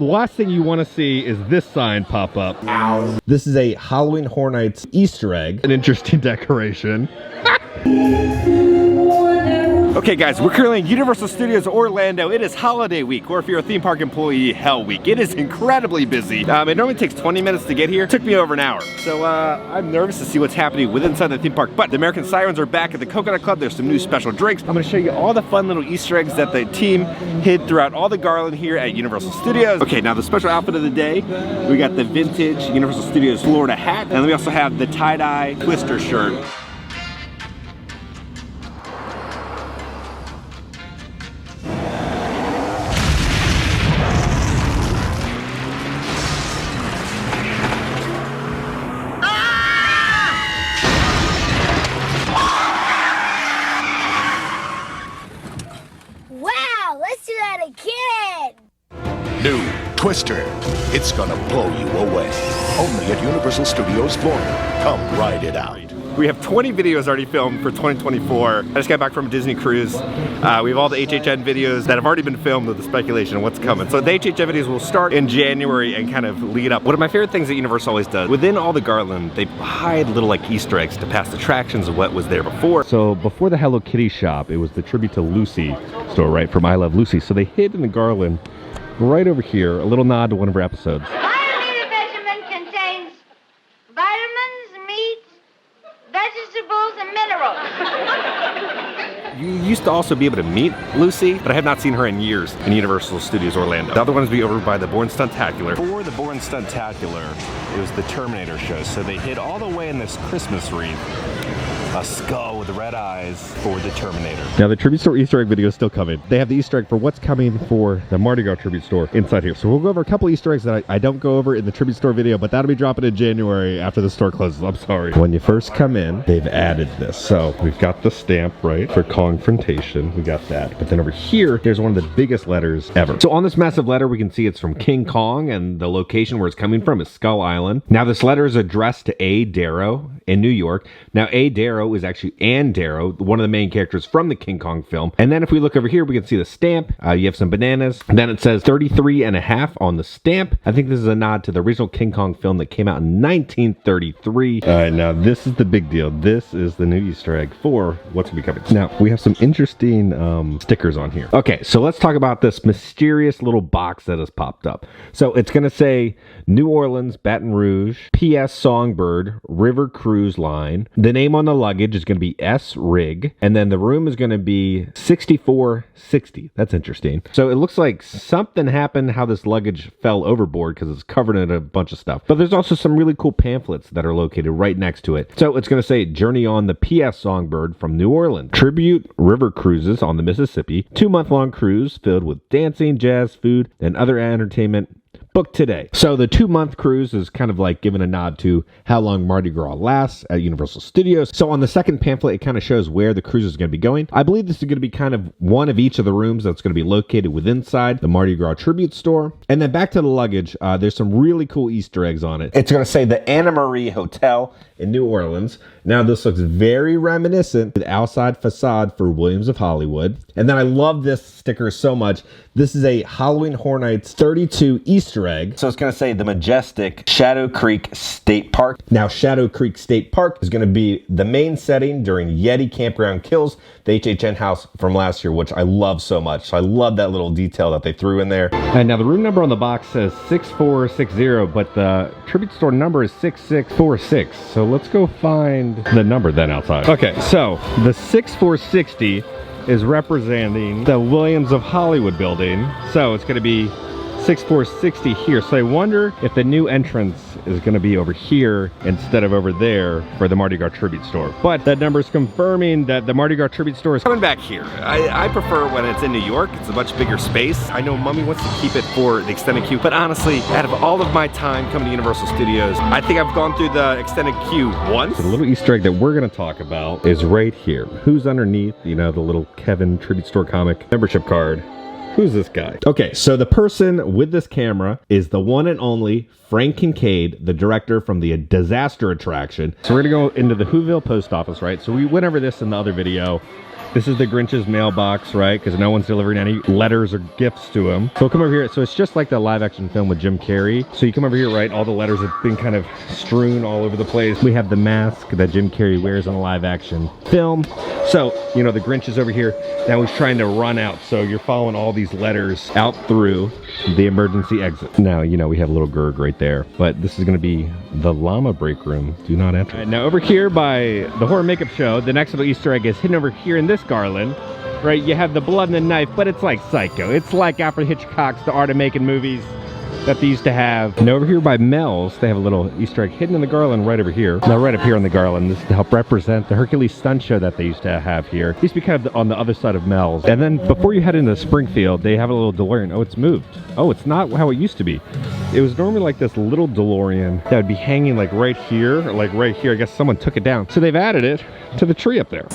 The last thing you want to see is this sign pop up. Ow. This is a Halloween Horror Nights Easter egg. An interesting decoration. Okay guys, we're currently in Universal Studios Orlando. It is holiday week, or if you're a theme park employee, hell week. It is incredibly busy. It normally takes 20 minutes to get here. It took me over an hour. So I'm nervous to see what's happening inside the theme park. But the American Sirens are back at the Coconut Club. There's some new special drinks. I'm gonna show you all the fun little Easter eggs that the team hid throughout all the garland here at Universal Studios. Okay, now the special outfit of the day, we got the vintage Universal Studios Florida hat, and then we also have the tie-dye Twister shirt. New Twister. It's gonna blow you away. Only at Universal Studios Florida. Come ride it out. We have 20 videos already filmed for 2024. I just got back from a Disney cruise. We have all the HHN videos that have already been filmed with the speculation of what's coming. So the HHN videos will start in January and kind of lead up. One of my favorite things that Universal always does, within all the garland, they hide little like Easter eggs to past attractions of what was there before. So before the Hello Kitty shop, it was the Tribute to Lucy store, right, from I Love Lucy. So they hid in the garland right over here, a little nod to one of our episodes. Vitamin regimen contains vitamins, meats, vegetables, and minerals. You used to also be able to meet Lucy, but I have not seen her in years in Universal Studios Orlando. The other one is be over by the Born Stuntacular. For the Born Stuntacular, it was the Terminator show, so they hid all the way in this Christmas wreath a skull with the red eyes for the Terminator. Now the Tribute Store Easter egg video is still coming. They have the Easter egg for what's coming for the Mardi Gras Tribute Store inside here. So we'll go over a couple Easter eggs that I don't go over in the Tribute Store video, but that'll be dropping in January after the store closes. I'm sorry. When you first come in, they've added this. So we've got the stamp, right, for confrontation. We got that. But then over here, there's one of the biggest letters ever. So on this massive letter, we can see it's from King Kong, and the location where it's coming from is Skull Island. Now this letter is addressed to A. Darrow in New York. Now A. Darrow is actually Ann Darrow, one of the main characters from the King Kong film. And then if we look over here, we can see the stamp. You have some bananas. And then it says 33.5 on the stamp. I think this is a nod to the original King Kong film that came out in 1933. All right, now this is the big deal. This is the new Easter egg for what's going to be coming. Now, we have some interesting stickers on here. Okay, so let's talk about this mysterious little box that has popped up. So it's going to say New Orleans, Baton Rouge, P.S. Songbird, River Cruise Line. The name on the luggage is going to be S Rig, and then the room is going to be 6460. That's interesting. So it looks like something happened how this luggage fell overboard because it's covered in a bunch of stuff. But there's also some really cool pamphlets that are located right next to it. So it's going to say Journey on the P.S. Songbird from New Orleans, Tribute River Cruises on the Mississippi, 2-month-long cruise filled with dancing, jazz, food, and other entertainment. Booked today. So the 2-month cruise is kind of like giving a nod to how long Mardi Gras lasts at Universal Studios. So on the second pamphlet, it kind of shows where the cruise is going to be going. I believe this is going to be kind of one of each of the rooms that's going to be located within inside the Mardi Gras Tribute Store. And then back to the luggage, there's some really cool Easter eggs on it. It's going to say the Anna Marie Hotel in New Orleans. Now this looks very reminiscent to the outside facade for Williams of Hollywood. And then I love this sticker so much. This is a Halloween Horror Nights 32 Easter egg. So it's going to say the majestic Shadow Creek State Park. Now Shadow Creek State Park is going to be the main setting during Yeti Campground Kills, the HHN house from last year, which I love so much. So I love that little detail that they threw in there. And now the room number on the box says 6460, but the Tribute Store number is 6646. So let's go find the number then outside. Okay, so the 6460 is representing the Williams of Hollywood building. So it's going to be 6460 here. So I wonder if the new entrance is going to be over here instead of over there for the Mardi Gras Tribute Store. But that number is confirming that the Mardi Gras Tribute Store is coming back here. I prefer when it's in New York. It's a much bigger space. I know Mummy wants to keep it for the extended queue, but honestly, out of all of my time coming to Universal Studios, I think I've gone through the extended queue once. So the little Easter egg that we're going to talk about is right here. Who's underneath, you know, the little Kevin Tribute Store comic membership card. Who's this guy? Okay, so the person with this camera is the one and only Frank Kincaid, the director from the Disaster Attraction. So we're gonna go into the Whoville post office, right? So we went over this in the other video. This is the Grinch's mailbox, right? Because no one's delivering any letters or gifts to him. So we'll come over here. So it's just like the live action film with Jim Carrey. So you come over here, right? All the letters have been kind of strewn all over the place. We have the mask that Jim Carrey wears on the live action film. So, you know, the Grinch is over here. Now he's trying to run out. So you're following all these letters out through the emergency exit. Now, you know, we have a little Gurg right there. But this is going to be the llama break room. Do not enter. Right, now over here by the horror makeup show, the next little Easter egg is hidden over here in this garland. Right, you have the blood and the knife, but it's like Psycho. It's like Alfred Hitchcock's The Art of Making Movies that they used to have. And over here by Mel's, they have a little Easter egg hidden in the garland right over here. Now right up here on the garland, this is to help represent the Hercules stunt show that they used to have here. It used to be kind of on the other side of Mel's. And then before you head into Springfield, they have a little DeLorean. Oh, it's moved. Oh, it's not how it used to be. It was normally like this little DeLorean that would be hanging like right here, or like right here. I guess someone took it down. So they've added it to the tree up there.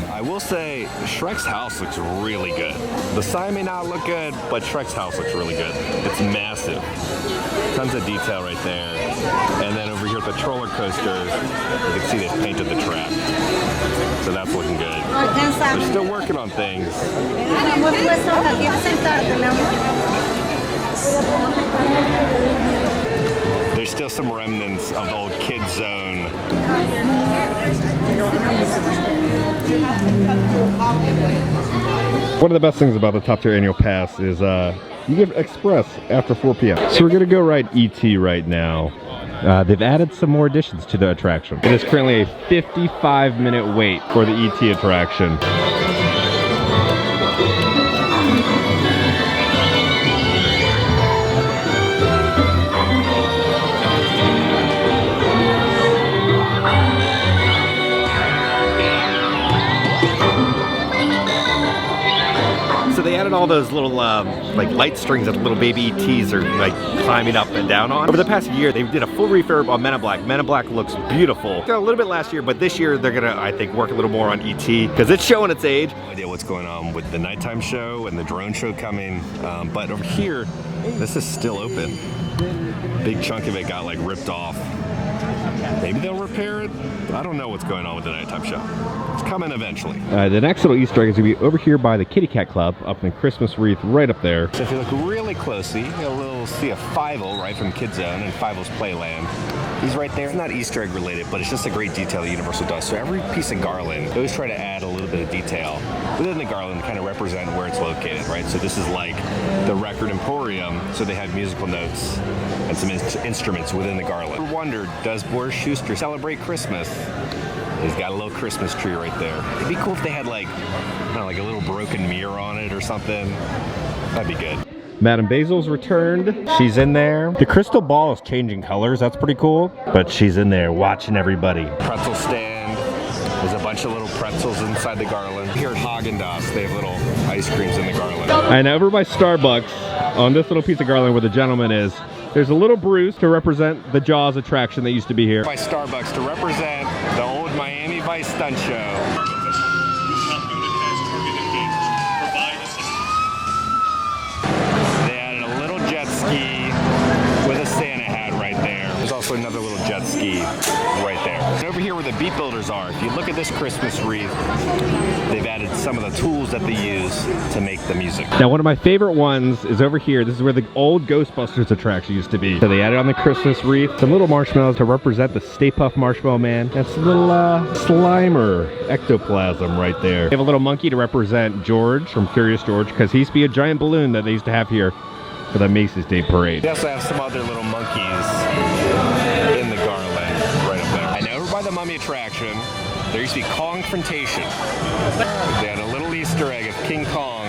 I will say, Shrek's house looks really good. The sign may not look good, but Shrek's house looks really good. It's massive. Tons of detail right there. And then over here at the roller coaster, you can see they've painted the track. So that's looking good. They're still working on things. There's still some remnants of the old kids zone. One of the best things about the Top Tier Annual Pass is you get Express after 4 p.m. So we're gonna go ride E.T. right now. They've added some more additions to the attraction. It is currently a 55-minute wait for the E.T. attraction. So they added all those little like light strings that little baby ETs are like climbing up and down on. Over the past year, they did a full refurb on Men in Black. Men in Black looks beautiful. Got a little bit last year, but this year they're gonna, I think, work a little more on ET because it's showing its age. No idea what's going on with the nighttime show and the drone show coming, but over here, this is still open. Big chunk of it got like ripped off. Maybe they'll repair it. I don't know what's going on with the nighttime show. It's coming eventually. The next little Easter egg is going to be over here by the Kitty Cat Club, up in the Christmas wreath right up there. So if you look really closely, you'll see a Fievel right from Kid Zone and Fievel's Playland. He's right there. It's not Easter egg related, but it's just a great detail that Universal does. So every piece of garland, they always try to add a little bit of detail within the garland to kind of represent where it's located, right? So this is like the Record Emporium, so they have musical notes and some instruments within the garland. I wondered, does Boris Schuster celebrate Christmas? He's got a little Christmas tree right there. It'd be cool if they had like, I don't know, like a little broken mirror on it or something. That'd be good. Madame Basil's returned. She's in there. The crystal ball is changing colors. That's pretty cool. But she's in there watching everybody. Pretzel stand. There's a bunch of little pretzels inside the garland. Here at Haagen-Dazs, they have little ice creams in the garland. And over by Starbucks, on this little piece of garland where the gentleman is, there's a little Bruce to represent the Jaws attraction that used to be here. By Starbucks to represent the old Miami Vice stunt show. They added a little jet ski with a Santa hat right there. There's also another little jet ski right there. And over here where the beat builders are, if you look at this Christmas wreath, they've added some of the tools that they use to make the music. Now one of my favorite ones is over here. This is where the old Ghostbusters attraction used to be. So they added on the Christmas wreath some little marshmallows to represent the Stay Puft Marshmallow Man and some little Slimer ectoplasm right there. They have a little monkey to represent George from Curious George because he used to be a giant balloon that they used to have here for the Macy's Day Parade. They also have some other little monkeys in the garland right up there. And over by the Mummy attraction, there used to be Kongfrontation. They had a little Easter egg of King Kong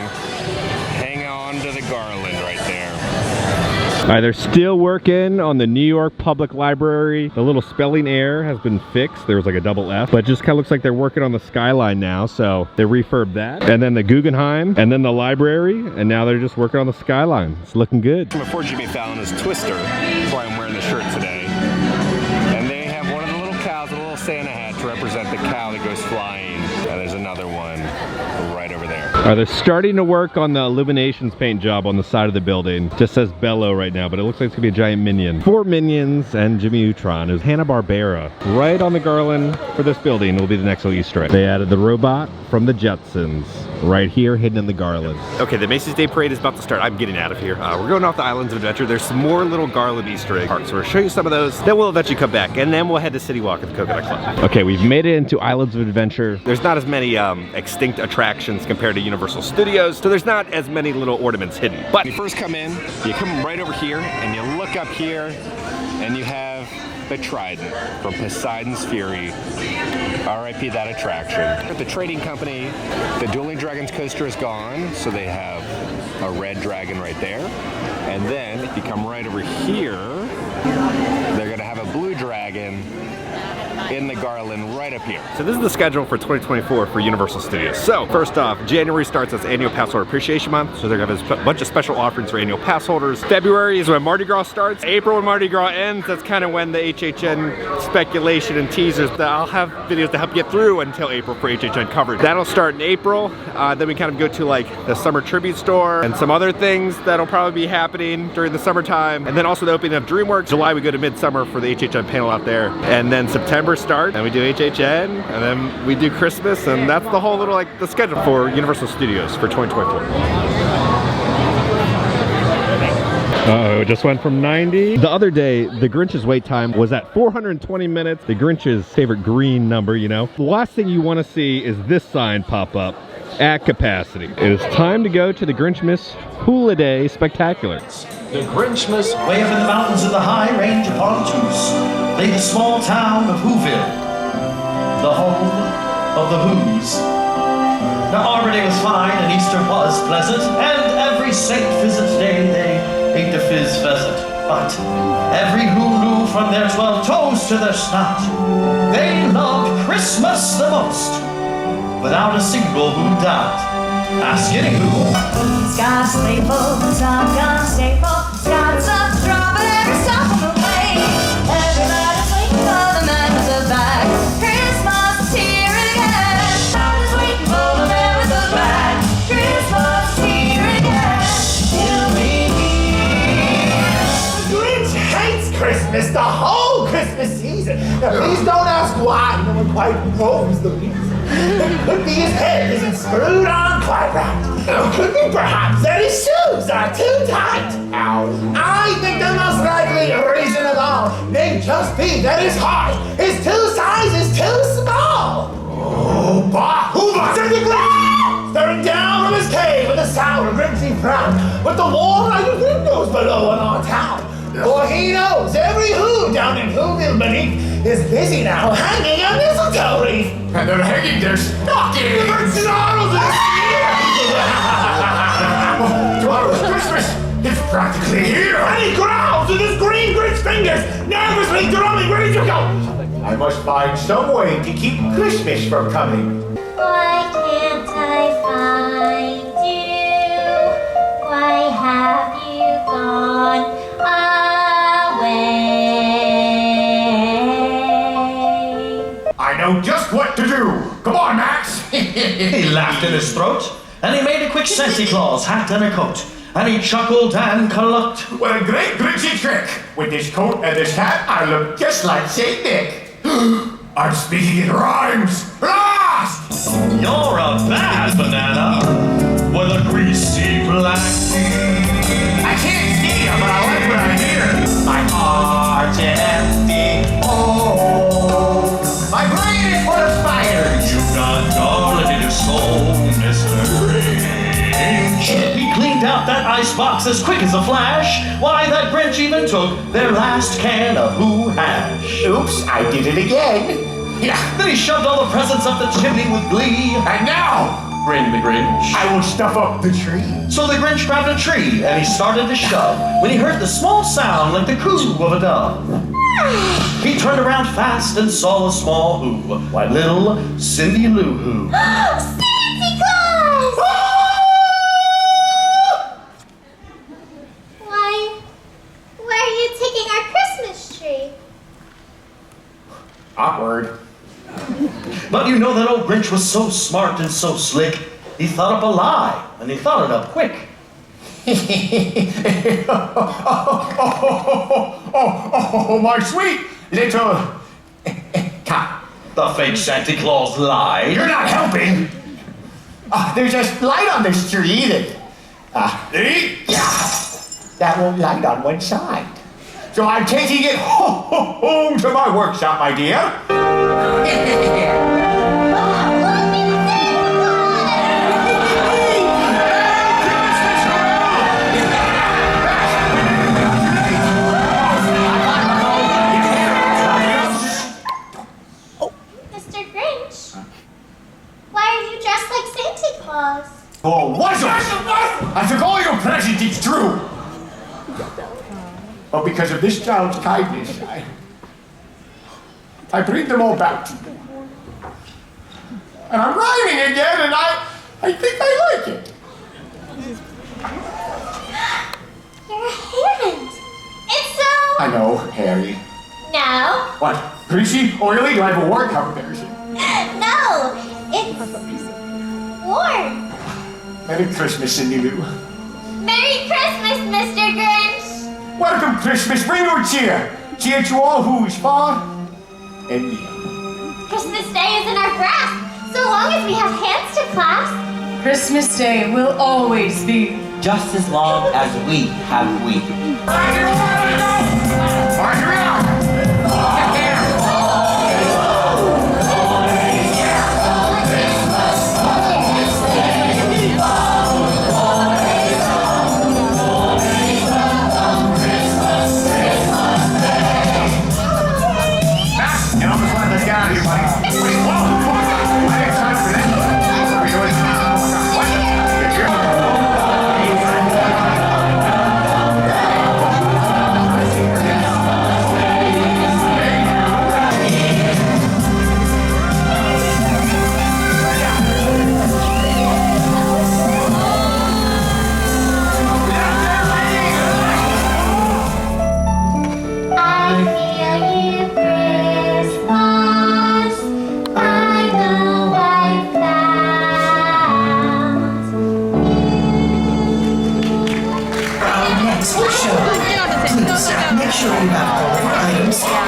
hang on to the garland right there. All right, they're still working on the New York Public Library. The little spelling error has been fixed. There was like a double F, but it just kind of looks like they're working on the skyline now. So they refurbed that. And then the Guggenheim, and then the library, and now they're just working on the skyline. It's looking good. Before Jimmy Fallon is Twister. That's why I'm wearing the shirt today. And they have one of the little cows, a little Santa hat to represent the cow that goes flying. And there's another one right over there. They're starting to work on the illuminations paint job on the side of the building. Just says Bello right now, but it looks like it's gonna be a giant minion. 4 minions and Jimmy Neutron. There's Hanna-Barbera. Right on the garland for this building will be the next little Easter egg. They added the robot from the Jetsons right here, hidden in the garland. Okay, the Macy's Day Parade is about to start. I'm getting out of here. We're going off the Islands of Adventure. There's some more little garland Easter egg parks. So we'll show you some of those. Then we'll eventually come back, and then we'll head to Citywalk at the Coconut Club. Okay, we've made it into Islands of Adventure. There's not as many extinct attractions compared to Universal Studios, so there's not as many little ornaments hidden. But when you first come in, you come right over here, and you look up here, and you have the Trident from Poseidon's Fury. R.I.P. that attraction. At the trading company, the Dueling Dragons coaster is gone, so they have a red dragon right there. And then if you come right over here, they're gonna have a blue dragon in the garland right up here. So this is the schedule for 2024 for Universal Studios. So first off, January starts as Annual Pass Holder Appreciation Month, so they're gonna have a bunch of special offerings for annual pass holders. February is when Mardi Gras starts. April when Mardi Gras ends, that's kind of when the HHN speculation and teasers that I'll have videos to help get through until April for HHN coverage. That'll start in April. Then we kind of go to like the Summer Tribute Store and some other things that'll probably be happening during the summertime. And then also the opening of DreamWorks. July we go to Midsummer for the HHN panel out there. And then September start, and we do HHN, and then we do Christmas, and that's the whole little like the schedule for Universal Studios for 2024. Uh-oh, it just went from 90. The other day, the Grinch's wait time was at 420 minutes. The Grinch's favorite green number, you know. The last thing you want to see is this sign pop up at capacity. It is time to go to the Grinchmas Holiday Spectacular. The Grinchmas, way up in the mountains of the high range of Pontoos, lay the small town of Whoville, the home of the Whos. Now Arbor Day was fine and Easter was pleasant, and every St. Vincent Day they ate the fizz pheasant. But every Who knew from their 12 toes to their snout, they loved Christmas the most, without a single who doubt. Ask any who. Who's got a sleigh full? Who's got a sleigh full? Got some strawberry stuff on the way. Everybody's waiting for the man with the bag. Christmas is here again. Everybody's waiting for the man with the bag. Christmas is here again. He'll be here. The Grinch hates Christmas, the whole Christmas season. Now please don't ask why. No one quite knows the reason. It could be his head isn't screwed on quite right. It could be perhaps that his shoes are too tight. I think the most likely reason of all may just be that his heart is 2 sizes too small. Oh, bah! Who was in the ground? Staring down from his cave with a sour, grinchy frown, with the warm light of windows below in our town. For he knows every Who down in Whoville beneath is busy now hanging a mistletoe wreath. And they're hanging their stockings. Tomorrow's Christmas. It's practically here. And he growls with his green Grinch fingers, nervously drumming, ready to go. I must find some way to keep Christmas from coming. Why can't I find you? Why have you gone away? I know just what to do. Come on, Max. He laughed in his throat, and he made a quick Santa Claus hat and a coat, and he chuckled and clucked. What a great Grinchy trick. With this coat and this hat, I look just like St. Nick. I'm speaking in rhymes. Blast! You're a bad banana with a greasy black tea. I can't see you, but I like what I hear. My heart is empty. Oh, My brain is full of fire. You've got garlic in your soul, Mr. Grinch. He cleaned out that icebox as quick as a flash. Why, that Grinch even took their last can of Who hash. oops, I did it again. Yeah, then he shoved all the presents up the chimney with glee. And now, Grinned the Grinch. I will stuff up the tree. So the Grinch grabbed a tree and he started to shove when he heard the small sound like the coo of a dove. He turned around fast and saw a small Who, little Cindy Lou Who. Santa Claus! Why are you taking our Christmas tree? Awkward. But you know that old Grinch was so smart and so slick, He thought up a lie, and he thought it up quick. Oh, my sweet little cat. The fake Santa Claus lied. You're not helping. There's a light on this tree that won't light on one side. So I'm taking it home to my workshop, my dear. Mr. Grinch, why are you dressed like Santa Claus? Oh, what's up? I took all your presents, it's true. But because of this child's kindness, I bring them all back to you. And I'm rhyming again, and I think I like it. You're a hand. It's so... I know, Harry. No. What? Greasy? Oily? Do I have a wart? How embarrassing. No. It's... warm. Merry Christmas, Cindy Lou. Merry Christmas, Mr. Grinch. Welcome, Christmas. Bring your cheer. Cheer to all who is far and near. Christmas Day is in our grasp, so long as we have hands to clasp. Christmas Day will always be. Just as long as we have we.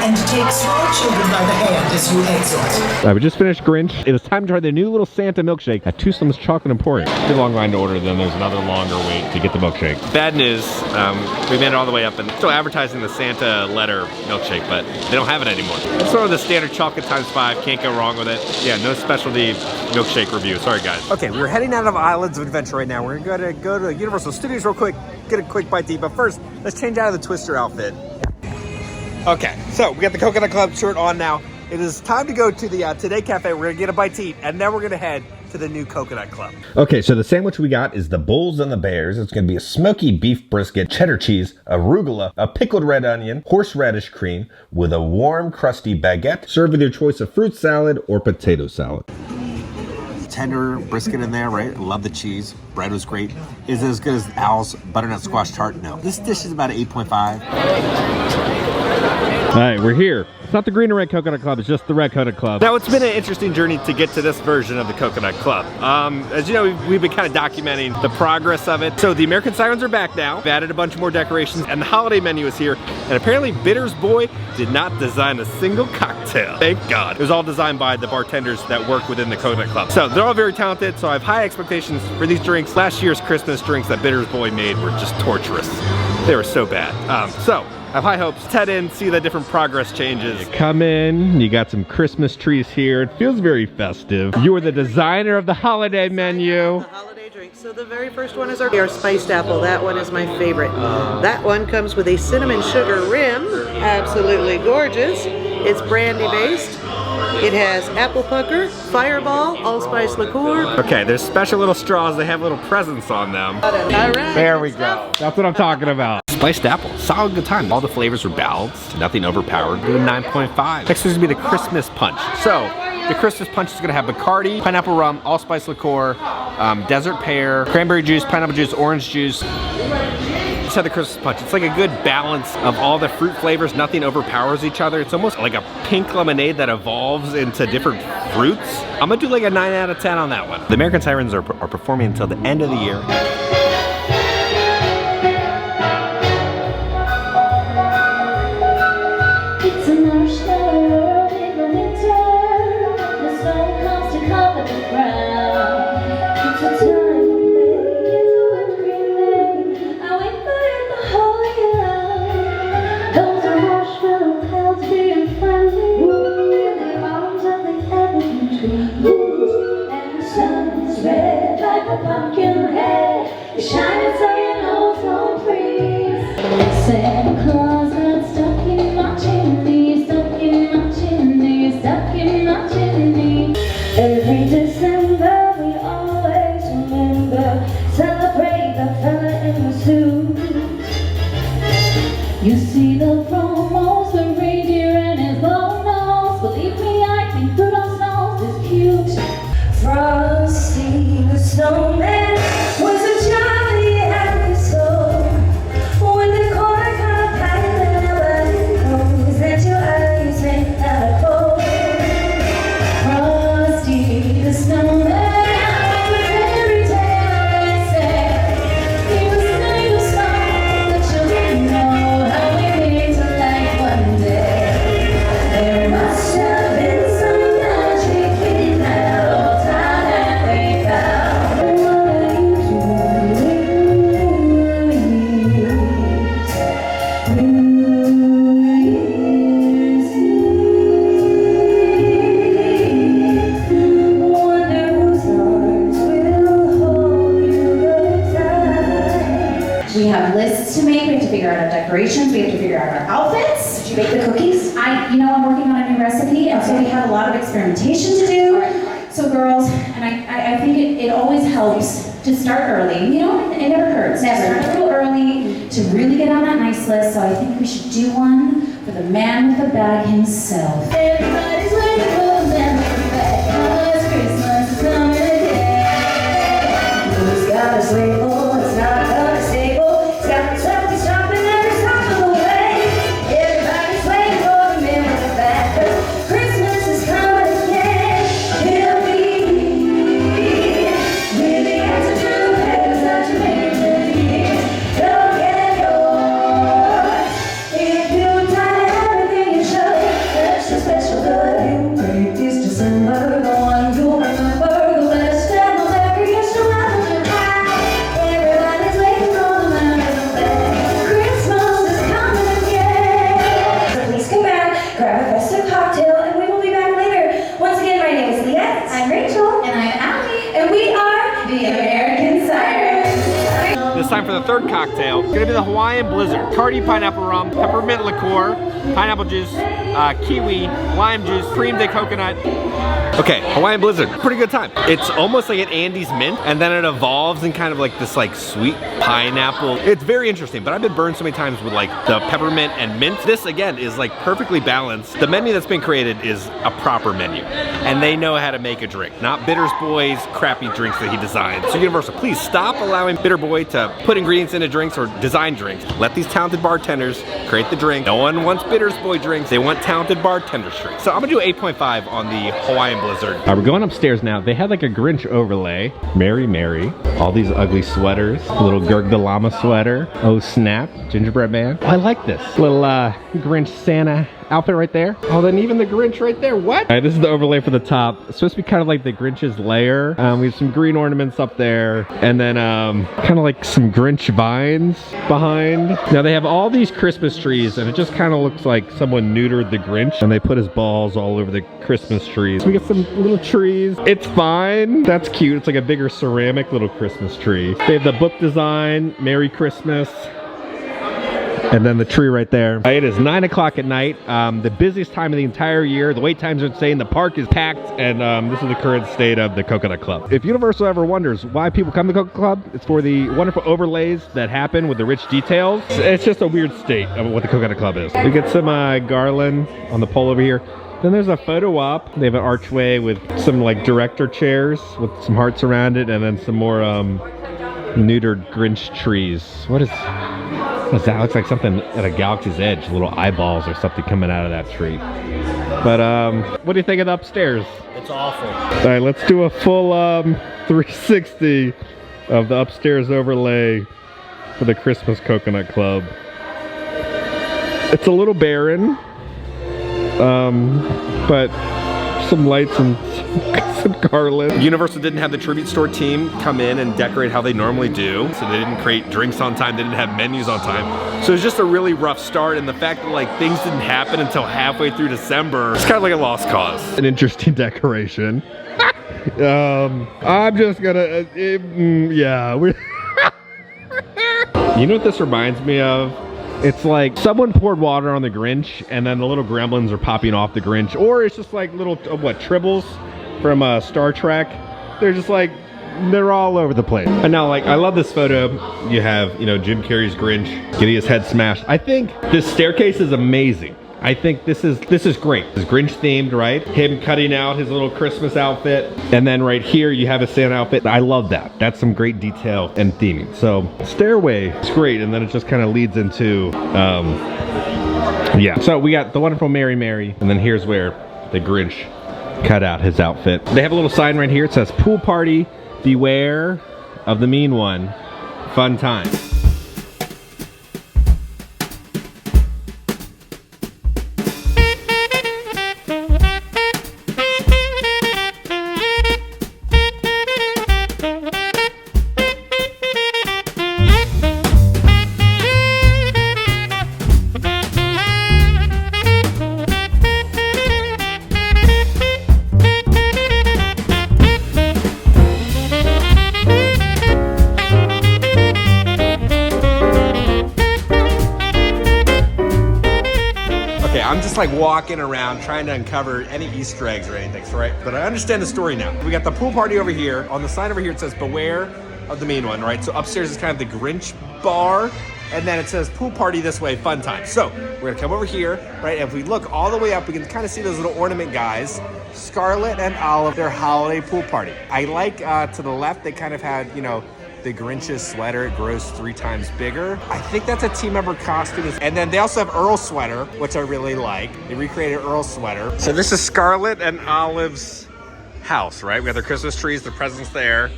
And take small children by the hand as you exit. All right, we just finished Grinch. It was time to try the new little Santa milkshake at Tusum's Chocolate Emporium. Too long line to order, then there's another longer wait to get the milkshake. Bad news, we made it all the way up and still advertising the Santa letter milkshake, but they don't have it anymore. It's sort of the standard chocolate ×5, can't go wrong with it. Yeah, no specialty milkshake review, sorry guys. Okay, we're heading out of Islands of Adventure right now. We're gonna go to Universal Studios real quick, get a quick bite to eat, but first, let's change out of the Twister outfit. Okay, so we got the Coconut Club shirt on now. It is time to go to the Today Cafe. We're gonna get a bite to eat, and then we're gonna head to the new Coconut Club. Okay, so the sandwich we got is the Bulls and the Bears. It's gonna be a smoky beef brisket, cheddar cheese, arugula, a pickled red onion, horseradish cream, with a warm, crusty baguette, served with your choice of fruit salad or potato salad. Tender brisket in there, right? Love the cheese. Bread was great. Is it as good as Al's butternut squash tart? No. This dish is about an 8.5. All right, we're here. It's not the green and red Coconut Club, it's just the red Coconut Club. Now, it's been an interesting journey to get to this version of the Coconut Club. As you know, we've been kind of documenting the progress of it. So the American Sirens are back now. We've added a bunch more decorations, and the holiday menu is here. And apparently, Bitter's Boy did not design a single cocktail. Thank God. It was all designed by the bartenders that work within the Coconut Club. So they're all very talented, so I have high expectations for these drinks. Last year's Christmas drinks that Bitter's Boy made were just torturous. They were so bad. So I have high hopes. Let's head in, see the different progress changes. You come in, you got some Christmas trees here. It feels very festive. You are the designer of the holiday menu. The holiday drinks. So the very first one is our spiced apple. That one is my favorite. That one comes with a cinnamon sugar rim. Absolutely gorgeous. It's brandy based. It has apple pucker, fireball, allspice liqueur. Okay, there's special little straws. They have little presents on them. All right. There we go. That's what I'm talking about. Spiced apple, solid good time. All the flavors were balanced, nothing overpowered. Good 9.5. Next is gonna be the Christmas punch. So the Christmas punch is gonna have Bacardi, pineapple rum, allspice liqueur, desert pear, cranberry juice, pineapple juice, orange juice, just had the Christmas punch. It's like a good balance of all the fruit flavors. Nothing overpowers each other. It's almost like a pink lemonade that evolves into different fruits. I'm gonna do like a 9 out of 10 on that one. The American Sirens are performing until the end of the year. It's a marshmallow world in the winter. The snow comes to cover the ground. It's a time to play, it's a wet green day. I wait for it the whole year round. Those are marshmallow clouds being friendly. In the arms of the evergreen trees. And the sun is red like a pumpkin head. It's shining so you know it's won't freeze. Santa Claus got stuck in my chimney, stuck in my chimney, stuck in my chimney. Every December we always remember, celebrate the fella in the suit. You see the promos, the reindeer and his long nose. Believe me, I think Rudolph's nose is cute. Frosty the snowman was a jolly happy soul. When the corn cob pipe and nobody knows that your eyes make out of coal. Frosty the snowman was a fairy tale, they say. He was singing a song the children know how we came to life one day. There must have been some magic in that old town that they found. What are you We have lists to make, we have to figure out our decorations, we have to figure out our outfits. Did you bake the cookies? I'm working on a new recipe, and so we have a lot of experimentation to do. So girls, and I think it always helps to start early. It never hurts. Never. Start a little early to really get on that nice list, so I think we should do one for the man with the bag himself. Everybody's waiting for the man with the bag, 'cause Christmas is coming again. Who's got a sleigh full? It's not gonna stay full. It's got something stopping every stop of the way. Everybody's waiting for the man with the bag, 'cause Christmas is coming again. He'll be with the answer to heaven's such a many. Go get yours. If you tie everything you should, that's your special good. Break this December, the one you'll remember, the best and the merriest around your high. Everybody's waiting for the man with the bag. Christmas is coming again. So please come back, grab a festive cocktail, and we will be back later. Once again, my name is Leah. I'm Rachel. And I'm Allie. And we are the American Sirens. This time for the third cocktail, it's gonna be the Hawaiian Blizzard. Tardy pineapple rum, peppermint liqueur, pineapple juice, kiwi, lime juice, cream de coconut. Okay, Hawaiian Blizzard, pretty good time. It's almost like an Andes mint, and then it evolves in kind of like this like sweet pineapple. It's very interesting, but I've been burned so many times with like the peppermint and mint. This again is like perfectly balanced. The menu that's been created is a proper menu, and they know how to make a drink, not Bitter's Boy's crappy drinks that he designed. So Universal, please stop allowing Bitter Boy to put ingredients into drinks or design drinks. Let these talented bartenders create the drink. No one wants Bitter's Boy drinks, they want talented bartenders drinks. So I'm gonna do 8.5 on the Hawaiian Blizzard. We're going upstairs now. They had like a Grinch overlay. Mary, Mary. All these ugly sweaters. A little Gerg the Llama sweater. Oh snap, gingerbread man. Oh, I like this. Little Grinch Santa outfit right there. Oh, then even the Grinch right there. What? All right, this is the overlay for the top. It's supposed to be kind of like the Grinch's lair. We have some green ornaments up there, and then kind of like some Grinch vines behind. Now they have all these Christmas trees, and it just kind of looks like someone neutered the Grinch, and they put his balls all over the Christmas trees. So we got some little trees. It's fine. That's cute. It's like a bigger ceramic little Christmas tree. They have the book design, Merry Christmas. And then the tree right there. It is 9 o'clock at night. The busiest time of the entire year. The wait times are insane. The park is packed. And this is the current state of the Coconut Club. If Universal ever wonders why people come to the Coconut Club, it's for the wonderful overlays that happen with the rich details. It's just a weird state of what the Coconut Club is. We get some garland on the pole over here. Then there's a photo op. They have an archway with some like director chairs with some hearts around it, and then some more neutered Grinch trees. What is... That looks like something at a galaxy's edge, little eyeballs or something coming out of that tree. But what do you think of the upstairs? It's awful. All right, let's do a full 360 of the upstairs overlay for the Christmas Coconut Club. It's a little barren, but some lights and some garland. Universal didn't have the tribute store team come in and decorate how they normally do, so they didn't create drinks on time, they didn't have menus on time. So it was just a really rough start, and the fact that like things didn't happen until halfway through December, it's kind of like a lost cause. An interesting decoration. I'm just gonna, yeah. You know what this reminds me of? It's like someone poured water on the Grinch and then the little gremlins are popping off the Grinch. Or it's just like little, what, tribbles from Star Trek. They're just like, they're all over the place. And now, like, I love this photo. You have, you know, Jim Carrey's Grinch getting his head smashed. I think this staircase is amazing. I think this is great. It's Grinch themed, right? Him cutting out his little Christmas outfit. And then right here, you have a Santa outfit. I love that. That's some great detail and theming. So stairway is great. And then it just kind of leads into, yeah. So we got the wonderful Mary Mary. And then here's where the Grinch cut out his outfit. They have a little sign right here. It says, pool party, beware of the mean one. Fun time. I'm just like walking around trying to uncover any Easter eggs or anything, so, right? But I understand the story now. We got the pool party over here. On the sign over here it says beware of the mean one, right? So upstairs is kind of the Grinch bar, and then it says pool party this way, fun time. So we're gonna come over here, right? And if we look all the way up, we can kind of see those little ornament guys, Scarlett and Olive, their holiday pool party. I like to the left, they kind of had, you know, the Grinch's sweater, it grows 3 times bigger. I think that's a team member costume. And then they also have Earl's sweater, which I really like. They recreated Earl's sweater. So this is Scarlett and Olive's house, right? We got their Christmas trees, the presents there.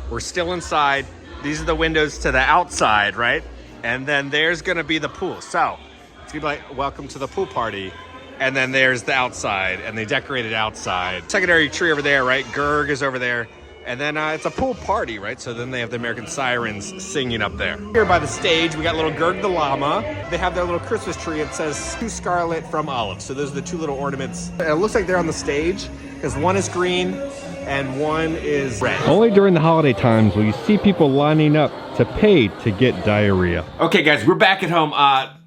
We're still inside. These are the windows to the outside, right? And then there's gonna be the pool. So it's gonna be like, welcome to the pool party. And then there's the outside, and they decorated outside. Secondary tree over there, right? Gerg is over there. And then it's a pool party, right? So then they have the American Sirens singing up there. Here by the stage, we got little Gerg the llama. They have their little Christmas tree. It says to Scarlett from Olive. So those are the 2 little ornaments. And it looks like they're on the stage because one is green and one is red. Only during the holiday times will you see people lining up to pay to get diarrhea. Okay guys, we're back at home.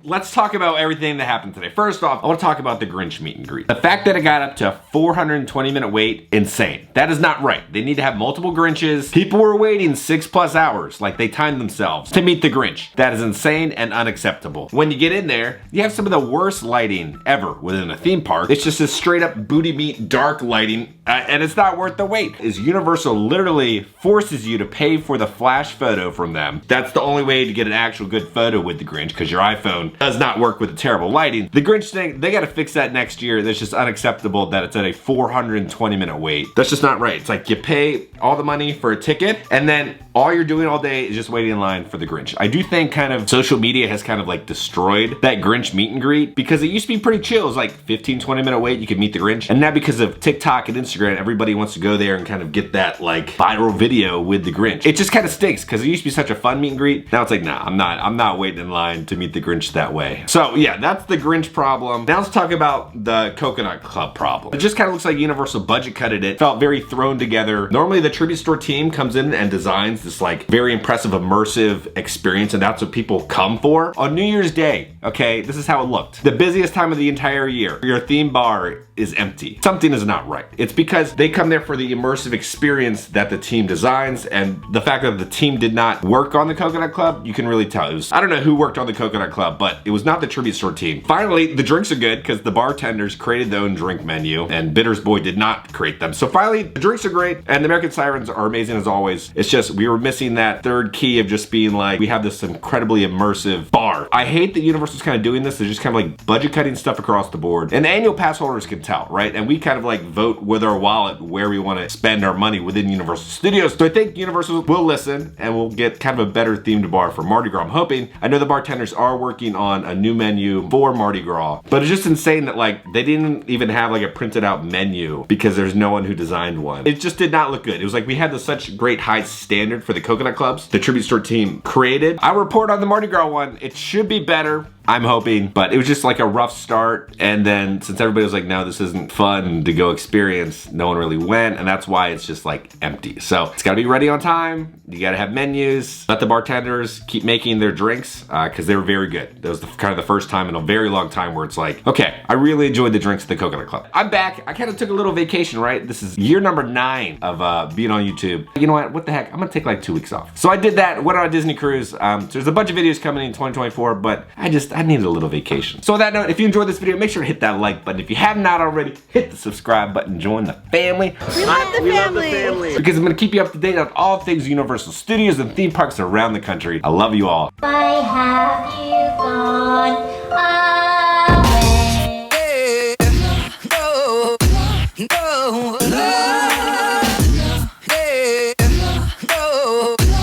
Let's talk about everything that happened today. First off, I want to talk about the Grinch meet and greet. The fact that it got up to a 420-minute wait, insane. That is not right. They need to have multiple Grinches. People were waiting 6+ hours, like they timed themselves, to meet the Grinch. That is insane and unacceptable. When you get in there, you have some of the worst lighting ever within a theme park. It's just a straight up booty meat dark lighting, and it's not worth the wait. Is Universal literally forces you to pay for the flash photo from them. That's the only way to get an actual good photo with the Grinch, because your iPhone does not work with the terrible lighting. The Grinch thing, they gotta fix that next year. That's just unacceptable that it's at a 420-minute wait. That's just not right. It's like you pay all the money for a ticket, and then all you're doing all day is just waiting in line for the Grinch. I do think kind of social media has kind of like destroyed that Grinch meet and greet, because it used to be pretty chill. It was like 15-20-minute wait, you could meet the Grinch. And now because of TikTok and Instagram, everybody wants to go there and kind of get that like viral video with the Grinch. It just kind of stinks because it used to be such a fun meet and greet. Now it's like, nah, I'm not waiting in line to meet the Grinch that way. So yeah, that's the Grinch problem. Now let's talk about the Coconut Club problem. It just kind of looks like Universal budget cutted it. Felt very thrown together. Normally the tribute store team comes in and designs this like very impressive immersive experience, and that's what people come for. On New Year's Day, okay, this is how it looked. The busiest time of the entire year. Your theme bar is empty. Something is not right. It's because they come there for the immersive experience that the team designs, and the fact that the team did not work on the Coconut Club, you can really tell. It was, I don't know who worked on the Coconut Club, but it was not the tribute store team. Finally, the drinks are good because the bartenders created their own drink menu, and Bitter's Boy did not create them. So finally, the drinks are great, and the American Sirens are amazing as always. It's just, we were missing that third key of just being like, we have this incredibly immersive bar. I hate that Universal's kind of doing this. They're just kind of like budget cutting stuff across the board. And the annual pass holders can tell, right? And we kind of like vote with our wallet where we want to spend our money within Universal Studios. So I think Universal will listen and we'll get kind of a better themed bar for Mardi Gras. I'm hoping. I know the bartenders are working on a new menu for Mardi Gras, but it's just insane that like they didn't even have like a printed out menu because there's no one who designed one. It just did not look good. It was like we had such great high standard for the coconut clubs the Tribute Store team created. I'll report on the Mardi Gras one. It should be better, I'm hoping, but it was just like a rough start. And then since everybody was like, no, this isn't fun to go experience, no one really went. And that's why it's just like empty. So it's gotta be ready on time. You gotta have menus. Let the bartenders keep making their drinks because they were very good. That was kind of the first time in a very long time where it's like, okay, I really enjoyed the drinks at the Coconut Club. I'm back. I kind of took a little vacation, right? This is year number 9 of being on YouTube. You know what the heck? I'm gonna take like 2 weeks off. So I did that, went on a Disney cruise. So there's a bunch of videos coming in 2024, but I needed a little vacation. So with that note, if you enjoyed this video, make sure to hit that like button. If you have not already, hit the subscribe button, join the family. We love the family. Because I'm gonna keep you up to date on all things Universal Studios and theme parks around the country. I love you all. Why have you gone away?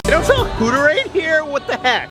You don't sell Hooterade here? What the heck?